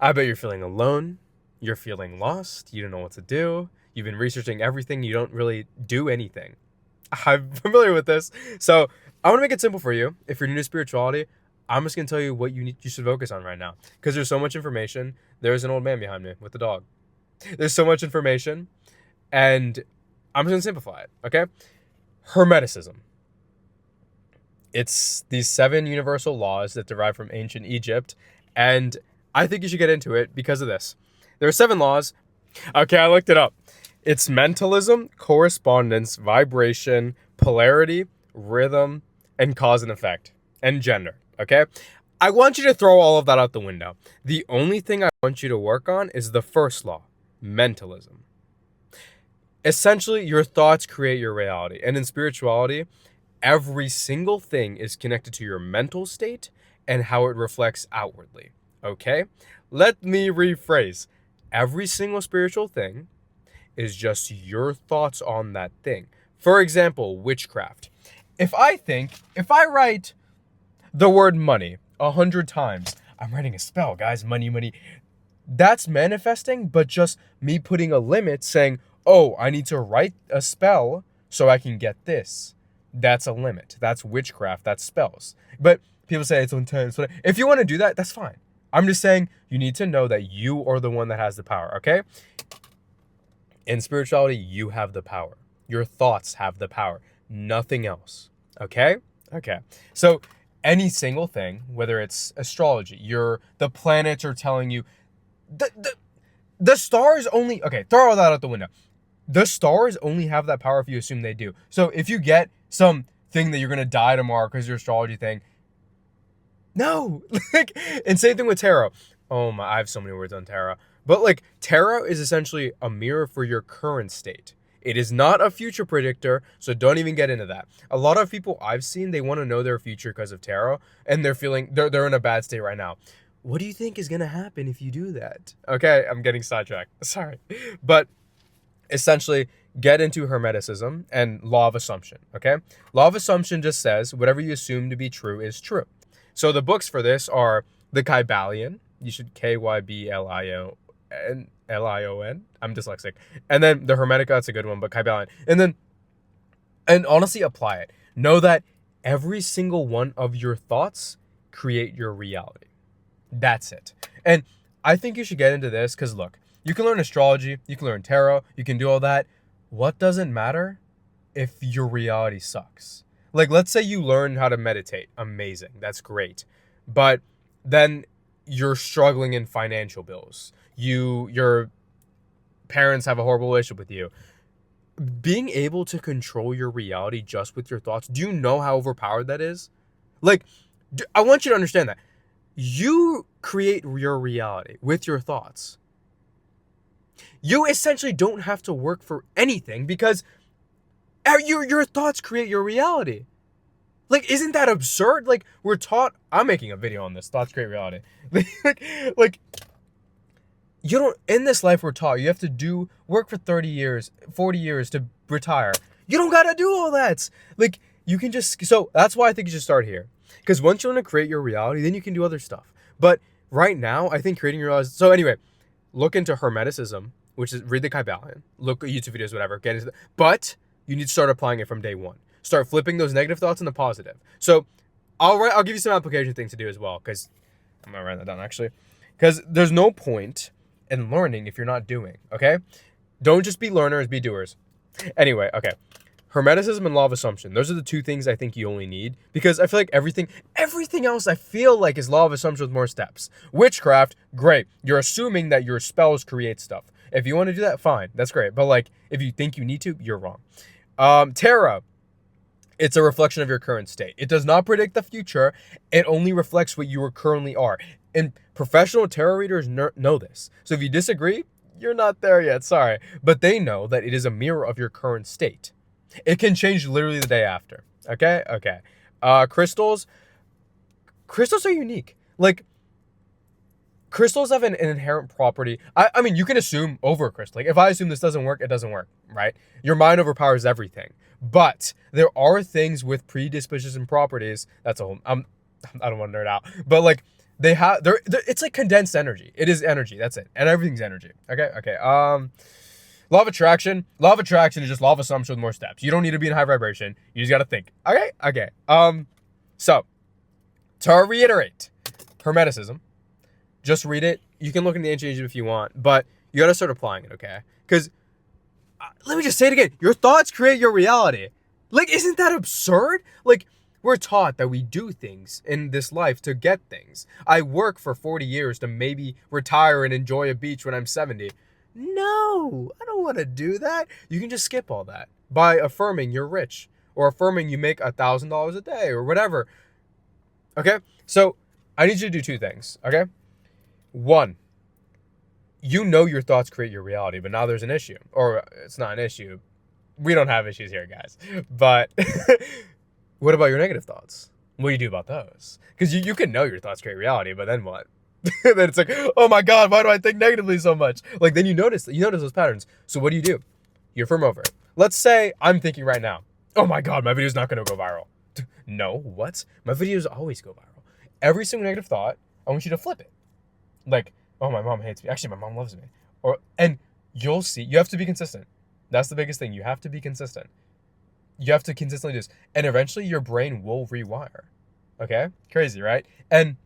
I bet you're feeling alone. You're feeling lost. You don't know what to do. You've been researching everything. You don't really do anything. I'm familiar with this. So I want to make it simple for you. If you're new to spirituality, I'm just going to tell you what you should focus on right now. Because there's so much information. There's an old man behind me with the dog. There's so much information. And I'm just going to simplify it. Okay? Hermeticism. It's these 7 universal laws that derive from ancient Egypt. And I think you should get into it because of this. There are 7 laws. Okay, I looked it up. It's mentalism, correspondence, vibration, polarity, rhythm, and cause and effect, and gender. Okay? I want you to throw all of that out the window. The only thing I want you to work on is the first law, mentalism. Essentially, your thoughts create your reality. And in spirituality, every single thing is connected to your mental state and how it reflects outwardly. Okay? Let me rephrase. Every single spiritual thing is just your thoughts on that thing. For example, witchcraft. If I write the word money 100 times, I'm writing a spell, guys, money, money. That's manifesting, but just me putting a limit saying, oh, I need to write a spell so I can get this. That's a limit. That's witchcraft. That's spells. But people say it's intense. If you want to do that, that's fine. I'm just saying you need to know that you are the one that has the power, okay? In spirituality, you have the power. Your thoughts have the power. Nothing else. Okay? Okay. So any single thing, whether it's astrology, the planets are telling you, the stars only, okay, throw all that out the window. The stars only have that power if you assume they do. So if you get some thing that you're going to die tomorrow because your astrology thing, no. And same thing with tarot. Oh my, I have so many words on tarot. But tarot is essentially a mirror for your current state. It is not a future predictor, so don't even get into that. A lot of people I've seen, they want to know their future because of tarot, and they're in a bad state right now. What do you think is going to happen if you do that? Okay, I'm getting sidetracked. Sorry. But essentially, get into Hermeticism and law of assumption, okay? Law of assumption just says whatever you assume to be true is true. So the books for this are the Kybalion. You should Kyblion. I'm dyslexic. And then the Hermetica, that's a good one, but Kybalion. And honestly, apply it. Know that every single one of your thoughts create your reality. That's it. And I think you should get into this because, look, you can learn astrology, you can learn tarot, you can do all that. What doesn't matter if your reality sucks? Let's say you learn how to meditate. Amazing. That's great. But then you're struggling in financial bills. Your parents have a horrible relationship with you. Being able to control your reality just with your thoughts, do you know how overpowered that is? I want you to understand that. You create your reality with your thoughts. You essentially don't have to work for anything because your thoughts create your reality. Isn't that absurd? We're taught, I'm making a video on this, thoughts create reality. You don't, in this life we're taught, you have to work for 30 years, 40 years to retire. You don't gotta do all that. You can just, so that's why I think you should start here. Because once you learn to create your reality, then you can do other stuff. But right now, I think creating your reality, so anyway, look into Hermeticism, which is read the Kybalion, look at YouTube videos, whatever, get into but you need to start applying it from day one. Start flipping those negative thoughts into positive. So I'll give you some application things to do as well, because I'm gonna write that down actually. Because there's no point in learning if you're not doing, okay? Don't just be learners, be doers. Anyway, okay. Hermeticism and law of assumption. Those are the 2 things I think you only need, because I feel like everything else I feel like is law of assumption with more steps. Witchcraft, great. You're assuming that your spells create stuff. If you want to do that, fine. That's great. But if you think you need to, you're wrong. Tarot. It's a reflection of your current state. It does not predict the future. It only reflects what you currently are. And professional tarot readers know this. So if you disagree, you're not there yet. Sorry. But they know that it is a mirror of your current state. It can change literally the day after. Okay? Okay. Crystals. Crystals are unique. Crystals have an inherent property. I mean, you can assume over a crystal. If I assume this doesn't work, it doesn't work, right? Your mind overpowers everything. But there are things with predisposition properties. That's a whole, I don't want to nerd out. But It's like condensed energy. It is energy. That's it. And everything's energy. Okay. Law of attraction. Law of attraction is just law of assumption with more steps. You don't need to be in high vibration. You just gotta think. Okay. So to reiterate, Hermeticism. Just read it. You can look in the ancient Egypt if you want, but you gotta start applying it, okay? Because let me just say it again. Your thoughts create your reality. Like, isn't that absurd? Like, we're taught that we do things in this life to get things. I work for 40 years to maybe retire and enjoy a beach when I'm 70. No, I don't want to do that. You can just skip all that by affirming you're rich or affirming you make $1,000 a day or whatever. Okay? So I need you to do two things, okay? One, you know your thoughts create your reality, but now there's an issue. Or it's not an issue. We don't have issues here, guys. But what about your negative thoughts? What do you do about those? Because you can know your thoughts create reality, but then what? Then it's like, oh my God, why do I think negatively so much? Like, then you notice those patterns. So what do? You affirm over it. Let's say I'm thinking right now, oh my God, my video's not going to go viral. No, what? My videos always go viral. Every single negative thought, I want you to flip it. Like, oh, my mom hates me. Actually, my mom loves me. And you'll see, you have to be consistent. That's the biggest thing. You have to be consistent. You have to consistently do this. And eventually your brain will rewire. Okay? Crazy, right? And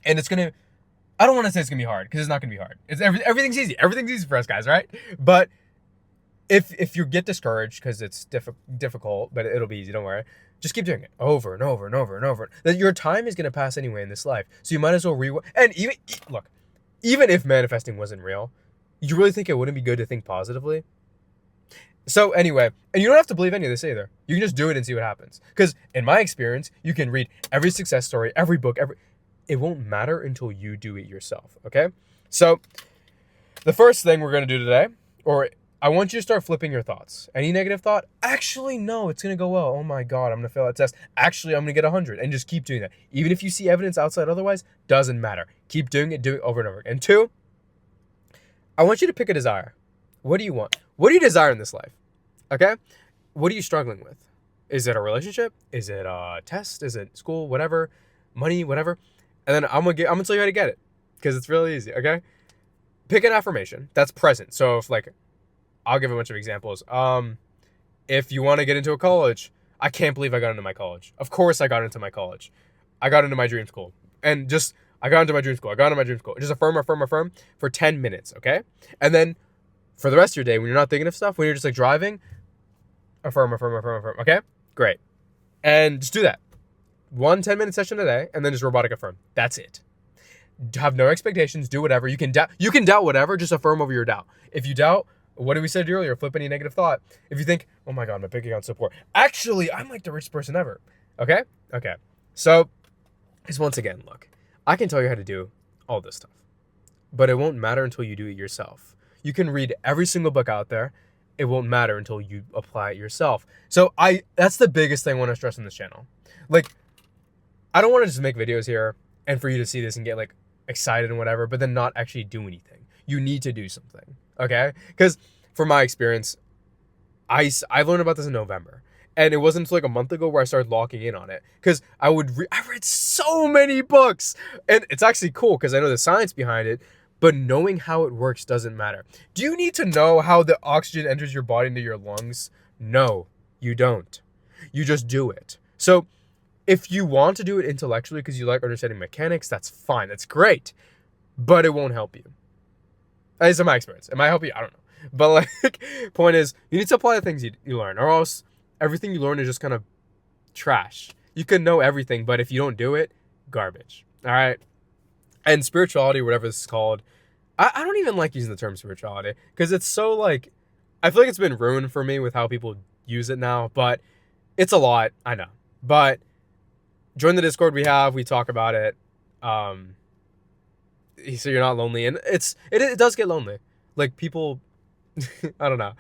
it's going to, I don't want to say it's going to be hard because it's not going to be hard. Everything's easy. Everything's easy for us guys, right? But if you get discouraged because it's difficult, but it'll be easy, don't worry. Just keep doing it over and over and over and over. That your time is going to pass anyway in this life. So you might as well and even if manifesting wasn't real, you really think it wouldn't be good to think positively? So anyway, and you don't have to believe any of this either. You can just do it and see what happens. Because in my experience, you can read every success story, every book, it won't matter until you do it yourself, okay? So the first thing we're going to do today, I want you to start flipping your thoughts. Any negative thought? Actually, no, it's going to go well. Oh my God, I'm going to fail that test. Actually, I'm going to get 100. And just keep doing that. Even if you see evidence outside otherwise, doesn't matter. Keep doing it over and over. And two, I want you to pick a desire. What do you want? What do you desire in this life? Okay? What are you struggling with? Is it a relationship? Is it a test? Is it school? Whatever. Money? Whatever. And then I'm going to tell you how to get it. Because it's really easy, okay? Pick an affirmation that's present. So if I'll give a bunch of examples. If you want to get into a college, I can't believe I got into my college. Of course I got into my college. I got into my dream school. And I got into my dream school. Just affirm for 10 minutes, okay? And then for the rest of your day, when you're not thinking of stuff, when you're just driving, affirm, okay? Great. And just do that. 1 10-minute session a day, and then just robotic affirm. That's it. Have no expectations. Do whatever. You can doubt whatever. Just affirm over your doubt. If you doubt, what did we say earlier? Flip any negative thought. If you think, oh my God, my bank account's so poor. Actually, I'm like the richest person ever. Okay? So, because once again, look, I can tell you how to do all this stuff, but it won't matter until you do it yourself. You can read every single book out there. It won't matter until you apply it yourself. So that's the biggest thing I want to stress on this channel. I don't want to just make videos here and for you to see this and get excited and whatever, but then not actually do anything. You need to do something. Okay? Because from my experience, I learned about this in November. And it wasn't until a month ago where I started locking in on it. Because I read so many books. And it's actually cool because I know the science behind it. But knowing how it works doesn't matter. Do you need to know how the oxygen enters your body into your lungs? No, you don't. You just do it. So if you want to do it intellectually because you like understanding mechanics, that's fine. That's great. But it won't help you. At least in my experience. It might help you. I don't know. But point is, you need to apply the things you learn, or else everything you learn is just kind of trash. You can know everything, but if you don't do it, garbage. All right? And spirituality, whatever this is called, I don't even like using the term spirituality because it's so I feel like it's been ruined for me with how people use it now, but it's a lot. I know. But join the Discord we talk about it. So you're not lonely, and it does get lonely. People, I don't know.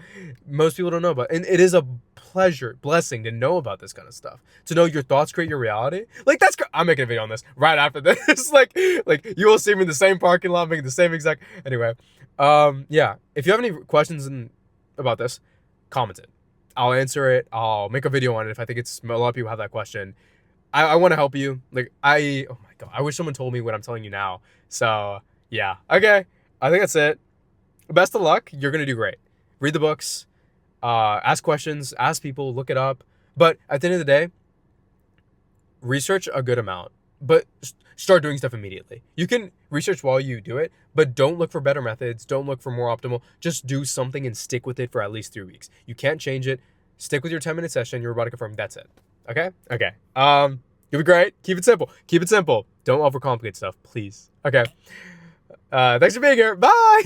Most people don't know about, and it is a blessing to know about this kind of stuff. To know your thoughts create your reality. That's. I'm making a video on this right after this. You will see me in the same parking lot making the same exact. Anyway, yeah. If you have any questions about this, comment it. I'll answer it. I'll make a video on it if I think a lot of people have that question. I want to help you. Like, oh my God, I wish someone told me what I'm telling you now. So, yeah. Okay. I think that's it. Best of luck. You're going to do great. Read the books, ask questions, ask people, look it up. But at the end of the day, research a good amount, but start doing stuff immediately. You can research while you do it, but don't look for better methods. Don't look for more optimal. Just do something and stick with it for at least 3 weeks. You can't change it. Stick with your 10-minute session. You're about to confirm. That's it. Okay? Okay. You'll be great. Keep it simple. Keep it simple. Don't overcomplicate stuff, please. Okay. Thanks for being here. Bye.